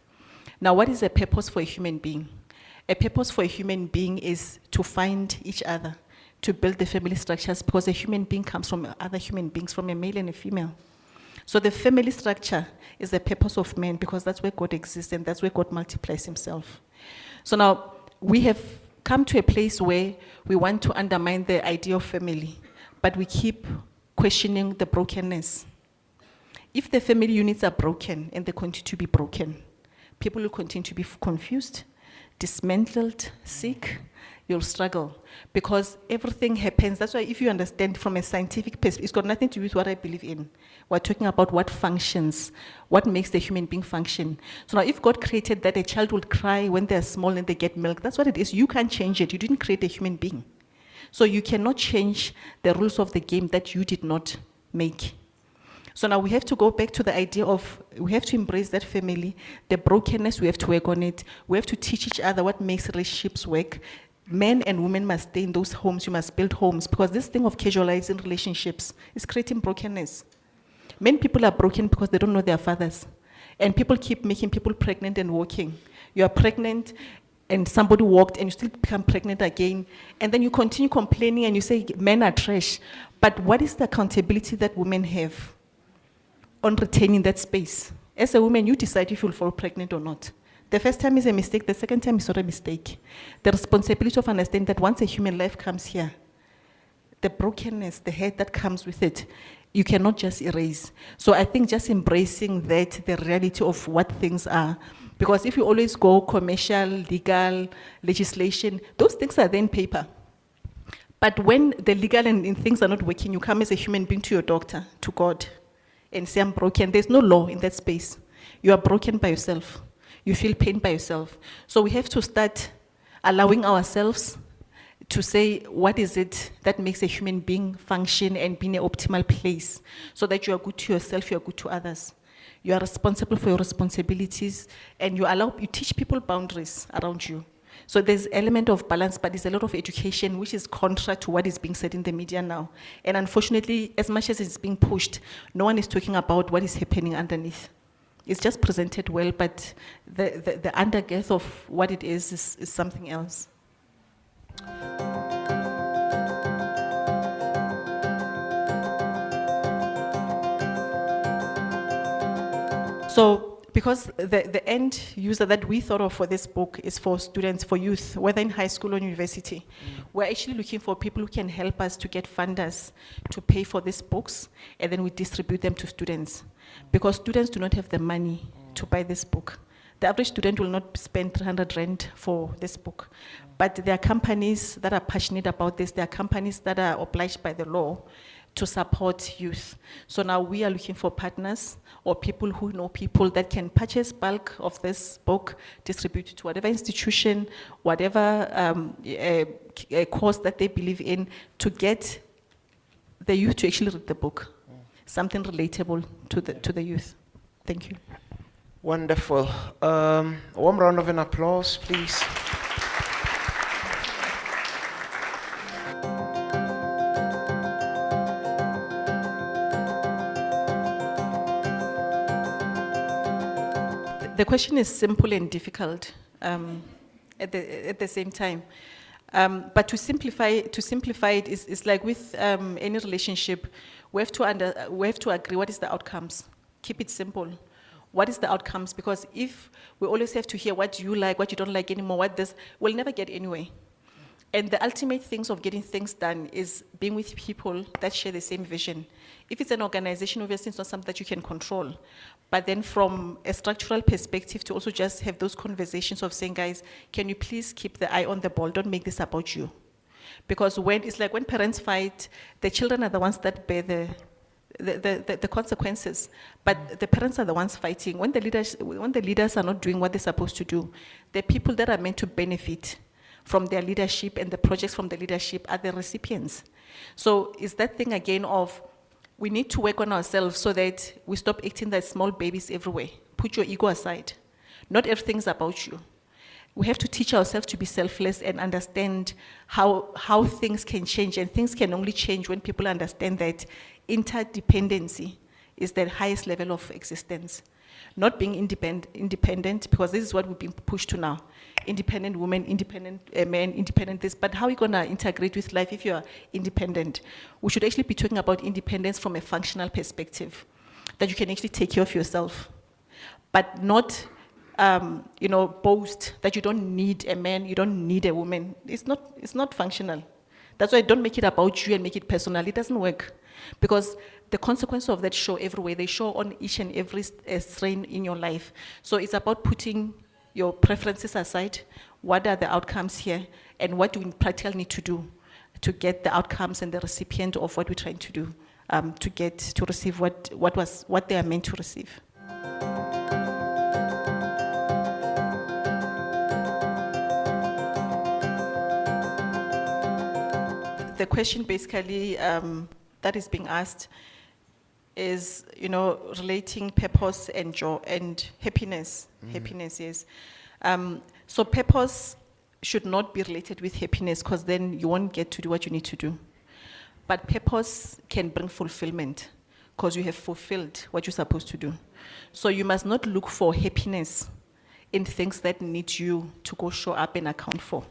Now, what is a purpose for a human being? A purpose for a human being is to find each other, to build the family structures, because a human being comes from other human beings, from a male and a female. So the family structure is the purpose of man, because that's where God exists and that's where God multiplies himself. So now we have come to a place where we want to undermine the idea of family, but we keep questioning the brokenness. If the family units are broken and they continue to be broken, people will continue to be confused, dismantled, sick. You'll struggle because everything happens. That's why if you understand from a scientific perspective, it's got nothing to do with what I believe in. We're talking about what functions, what makes the human being function. So now if God created that a child will cry when they're small and they get milk, that's what it is. You can't change it. You didn't create a human being. So you cannot change the rules of the game that you did not make. So now we have to go back to the idea of, we have to embrace that family, the brokenness, we have to work on it. We have to teach each other what makes relationships work. Men and women must stay in those homes. You must build homes, because this thing of casualizing relationships is creating brokenness. Many people are broken because they don't know their fathers. And people keep making people pregnant and walking. You are pregnant and somebody walked and you still become pregnant again. And then you continue complaining and you say men are trash. But what is the accountability that women have on retaining that space? As a woman, you decide if you'll fall pregnant or not. The first time is a mistake, the second time is not a mistake. The responsibility of understanding that once a human life comes here, the brokenness, the hurt that comes with it, you cannot just erase. So I think just embracing that, the reality of what things are, because if you always go commercial, legal, legislation, those things are then paper. But when the legal and things are not working, you come as a human being to your doctor, to God, and say, I'm broken. There's no law in that space. You are broken by yourself. You feel pain by yourself. So we have to start allowing ourselves to say, what is it that makes a human being function and be in an optimal place, so that you are good to yourself, you are good to others. You are responsible for your responsibilities, and you teach people boundaries around you. So there's element of balance, but there's a lot of education which is contrary to what is being said in the media now. And unfortunately, as much as it's being pushed, no one is talking about what is happening underneath. It's just presented well, but the undergirth of what it is something else. So because the end user that we thought of for this book is for students, for youth, whether in high school or university. We're actually looking for people who can help us to get funders to pay for these books, and then we distribute them to students. Because students do not have the money to buy this book. The average student will not spend 300 rand for this book. But there are companies that are passionate about this. There are companies that are obliged by the law to support youth. So now we are looking for partners or people who know people that can purchase bulk of this book, distribute it to whatever institution, whatever course that they believe in, to get the youth to actually read the book. Something relatable to the youth. Thank you. Wonderful. A warm round of an applause, please. The question is simple and difficult at the same time. But to simplify it is like with any relationship, we have to agree what is the outcomes. Keep it simple. What is the outcomes? Because if we always have to hear what you like, what you don't like anymore, what this, we'll never get anywhere. And the ultimate things of getting things done is being with people that share the same vision. If it's an organization, obviously it's not something that you can control. But then from a structural perspective, to also just have those conversations of saying, guys, can you please keep the eye on the ball? Don't make this about you. Because it's like when parents fight, the children are the ones that bear the consequences, but the parents are the ones fighting. When the leaders are not doing what they're supposed to do, the people that are meant to benefit from their leadership and the projects from the leadership are the recipients. So it's that thing again of, we need to work on ourselves so that we stop acting like small babies everywhere. Put your ego aside. Not everything's about you. We have to teach ourselves to be selfless and understand how things can change, and things can only change when people understand that interdependency is the highest level of existence. Not being independent, because this is what we've been pushed to now. Independent women, independent men, independent this, but how are you gonna integrate with life if you're independent? We should actually be talking about independence from a functional perspective, that you can actually take care of yourself, but not boast that you don't need a man, you don't need a woman. It's not functional. That's why don't make it about you and make it personal. It doesn't work. Because the consequences of that show everywhere. They show on each and every strain in your life. So it's about putting your preferences aside. What are the outcomes here? And what do we practically need to do to get the outcomes and the recipient of what we're trying to do to receive what they are meant to receive. The question basically that is being asked is, relating purpose and joy and happiness. Happiness, yes. So purpose should not be related with happiness, because then you won't get to do what you need to do. But purpose can bring fulfillment, because you have fulfilled what you're supposed to do. So you must not look for happiness in things that need you to go show up and account for.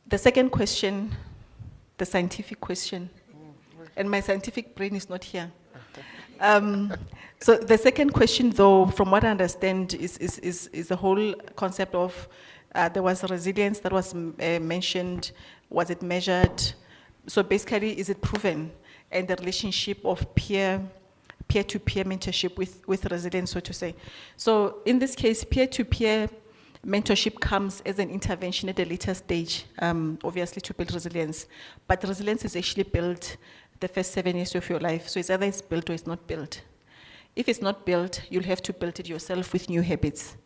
The second question, the scientific question, and my scientific brain is not here. So the second question, though, from what I understand, is the whole concept of there was resilience that was mentioned. Was it measured? So basically, is it proven? And the relationship of peer-to-peer mentorship with resilience, so to say. So in this case, peer-to-peer mentorship comes as an intervention at a later stage, obviously to build resilience. But resilience is actually built the first 7 years of your life. So it's either it's built or it's not built. If it's not built, you'll have to build it yourself with new habits.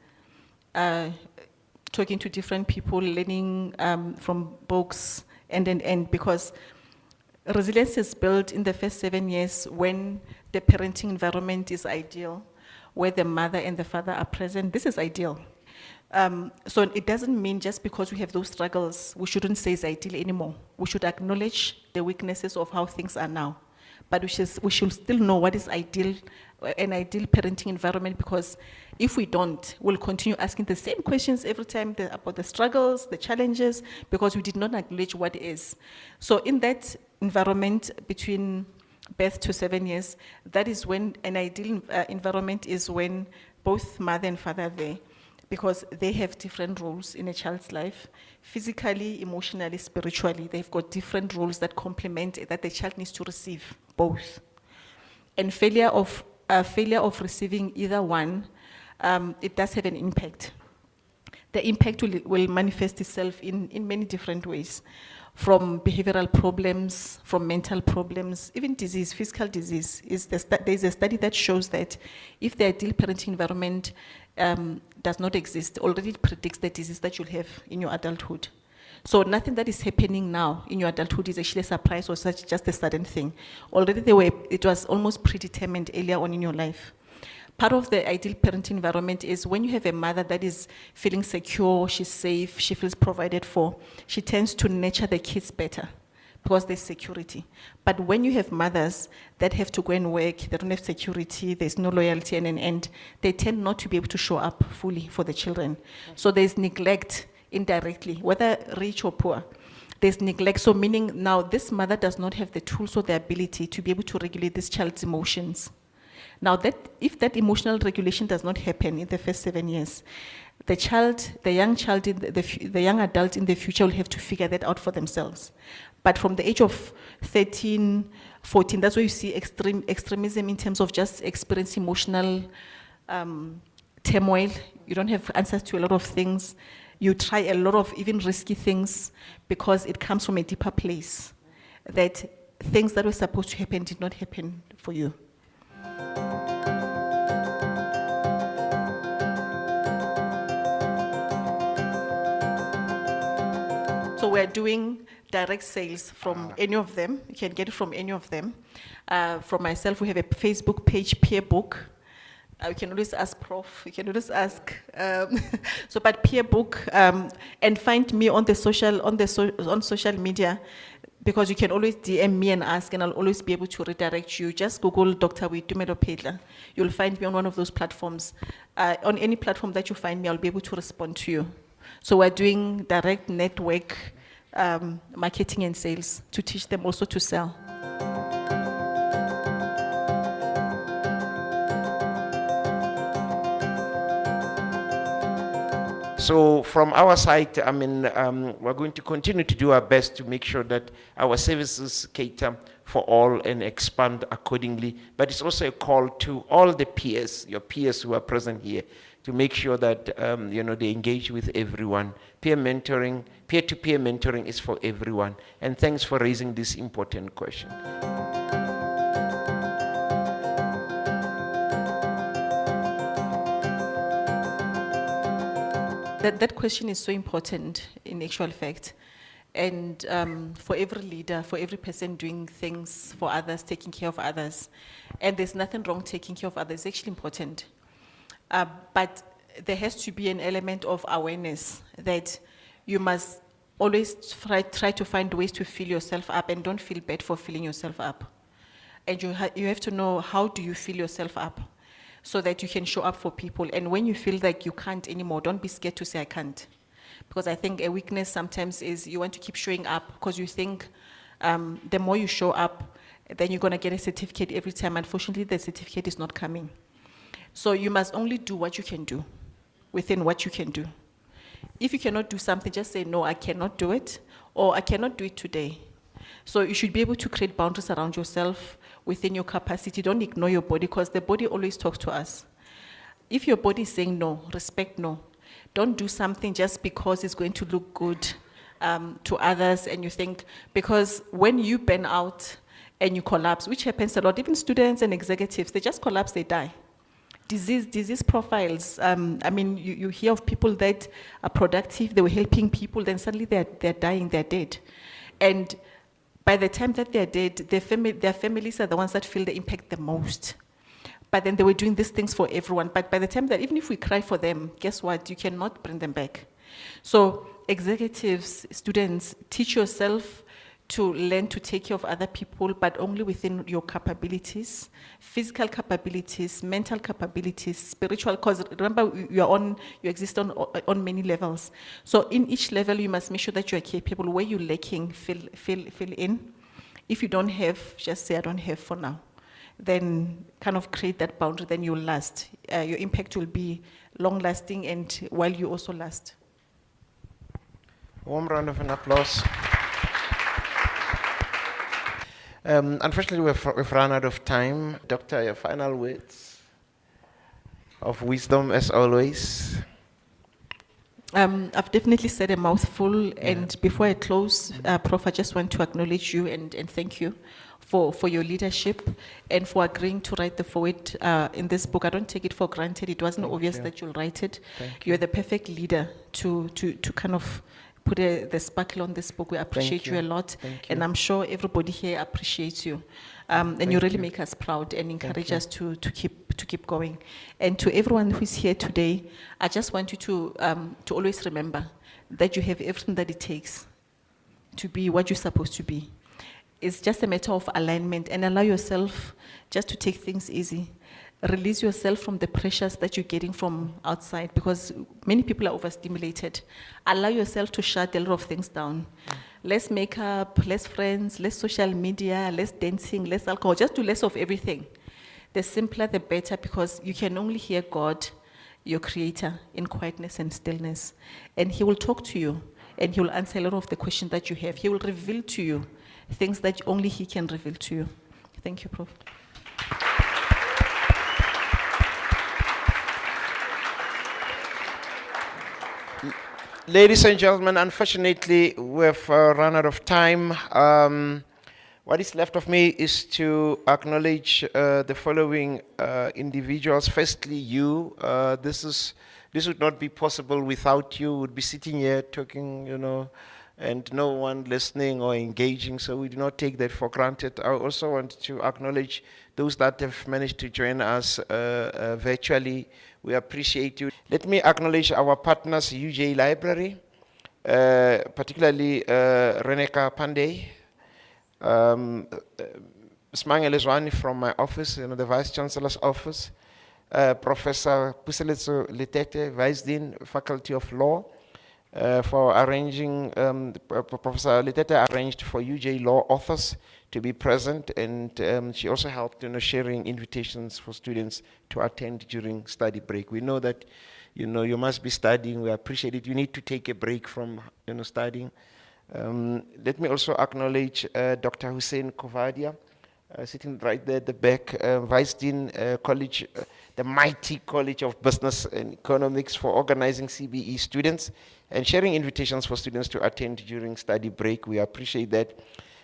Talking to different people, learning from books, and because resilience is built in the first 7 years when the parenting environment is ideal, where the mother and the father are present. This is ideal. So it doesn't mean just because we have those struggles, we shouldn't say it's ideal anymore. We should acknowledge the weaknesses of how things are now. but we should still know what is ideal, an ideal parenting environment, because if we don't, we'll continue asking the same questions every time about the struggles, the challenges, because we did not acknowledge what is. So in that environment between birth to 7 years, that is when an ideal environment is when both mother and father are there, because they have different roles in a child's life, physically, emotionally, spiritually. They've got different roles that complement, that the child needs to receive both. And failure of receiving either one, it does have an impact. The impact will manifest itself in many different ways, from behavioral problems, from mental problems, even disease, physical disease. There's a study that shows that if the ideal parenting environment does not exist, already it predicts the disease that you'll have in your adulthood. So nothing that is happening now in your adulthood is actually a surprise or just a sudden thing. Already it was almost predetermined earlier on in your life. Part of the ideal parenting environment is when you have a mother that is feeling secure, she's safe, she feels provided for, she tends to nurture the kids better because there's security. But when you have mothers that have to go and work, they don't have security, there's no loyalty and an end, they tend not to be able to show up fully for the children. So there's neglect indirectly, whether rich or poor. There's neglect, so meaning now this mother does not have the tools or the ability to be able to regulate this child's emotions. Now, if that emotional regulation does not happen in the first 7 years, the young adult in the future will have to figure that out for themselves. But from the age of 13, 14, that's where you see extremism in terms of just experiencing emotional turmoil. You don't have answers to a lot of things. You try a lot of even risky things because it comes from a deeper place, that things that were supposed to happen did not happen for you. So we're doing direct sales from any of them. You can get it from any of them. From myself, we have a Facebook page, Peer Book. You can always ask Prof. You can always ask. But Peer Book, and find me on social media, because you can always DM me and ask, and I'll always be able to redirect you. Just Google Dr. Tumelo Pedla. You'll find me on one of those platforms. On any platform that you find me, I'll be able to respond to you. So we're doing direct network marketing and sales to teach them also to sell. So from our side, we're going to continue to do our best to make sure that our services cater for all and expand accordingly. But it's also a call to all the peers, your peers who are present here, to make sure that they engage with everyone. Peer mentoring, peer-to-peer mentoring is for everyone. And thanks for raising this important question. That question is so important in actual fact. And for every leader, for every person doing things for others, taking care of others. And there's nothing wrong taking care of others, it's actually important. But there has to be an element of awareness that you must always try to find ways to fill yourself up, and don't feel bad for filling yourself up. And you have to know, how do you fill yourself up so that you can show up for people. And when you feel like you can't anymore, don't be scared to say I can't. Because I think a weakness sometimes is you want to keep showing up because you think the more you show up, then you're going to get a certificate every time. Unfortunately, the certificate is not coming. So you must only do what you can do, within what you can do. If you cannot do something, just say, no, I cannot do it, or I cannot do it today. So you should be able to create boundaries around yourself within your capacity. Don't ignore your body, because the body always talks to us. If your body is saying no, respect no. Don't do something just because it's going to look good to others, and you think, because when you burn out and you collapse, which happens a lot, even students and executives, they just collapse, they die. Disease profiles, you hear of people that are productive, they were helping people, then suddenly they're dying, they're dead. And by the time that they're dead, their families are the ones that feel the impact the most. But then they were doing these things for everyone. But by the time that, even if we cry for them, guess what? You cannot bring them back. So executives, students, teach yourself to learn to take care of other people, but only within your capabilities, physical capabilities, mental capabilities, spiritual, because remember, you exist on many levels. So in each level, you must make sure that you are capable. Where you're lacking, fill in. If you don't have, just say, I don't have for now. Then kind of create that boundary, then you'll last. Your impact will be long-lasting, and while you also last. Warm round of an applause. Unfortunately, we've run out of time. Doctor, your final words of wisdom, as always. I've definitely said a mouthful, and before I close, Prof, I just want to acknowledge you and thank you for your leadership and for agreeing to write the foreword in this book. I don't take it for granted. It wasn't obvious that you'll write it. You're the perfect leader to kind of put the sparkle on this book. We appreciate you a lot, and I'm sure everybody here appreciates you. And you really make us proud and encourage us to keep going. And to everyone who's here today, I just want you to always remember that you have everything that it takes to be what you're supposed to be. It's just a matter of alignment, and allow yourself just to take things easy. Release yourself from the pressures that you're getting from outside, because many people are overstimulated. Allow yourself to shut a lot of things down. Less makeup, less friends, less social media, less dancing, less alcohol. Just do less of everything. The simpler, the better, because you can only hear God, your creator, in quietness and stillness. And he will talk to you, and he will answer a lot of the questions that you have. He will reveal to you things that only he can reveal to you. Thank you, Prof. Ladies and gentlemen, unfortunately, we've run out of time. What is left of me is to acknowledge the following individuals. Firstly, you. This would not be possible without you. Would be sitting here talking, and no one listening or engaging, so we do not take that for granted. I also want to acknowledge those that have managed to join us virtually. We appreciate you. Let me acknowledge our partners, UJ Library, particularly Reneka Pandey, Smangele Zwane from my office, the Vice Chancellor's office, Professor Puseletso Letete, Vice Dean, Faculty of Law, for arranging, Professor Letete arranged for UJ Law authors to be present, and she also helped sharing invitations for students to attend during study break. We know that you must be studying. We appreciate it. You need to take a break from studying. Let me also acknowledge Dr. Hussein Kovadia, sitting right there at the back, Vice Dean College, the mighty College of Business and Economics, for organizing CBE students and sharing invitations for students to attend during study break. We appreciate that.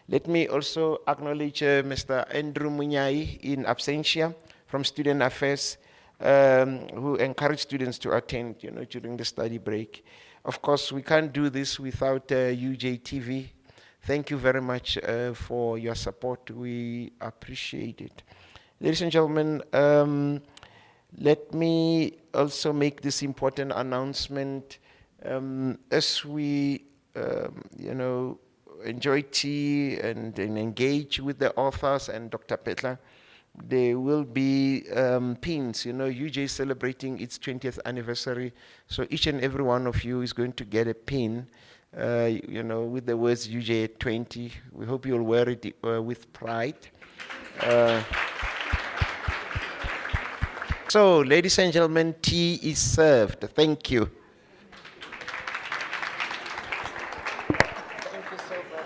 Let me also acknowledge Mr. Andrew Munyai in absentia from Student Affairs, who encouraged students to attend during the study break. Of course, we can't do this without UJTV. Thank you very much for your support. We appreciate it. Ladies and gentlemen, let me also make this important announcement. As we, enjoy tea and engage with the authors and Dr. Petla, there will be pins. UJ is celebrating its 20th anniversary, so each and every one of you is going to get a pin, with the words UJ at 20. We hope you'll wear it with pride. So, ladies and gentlemen, tea is served. Thank you. Thank you so much.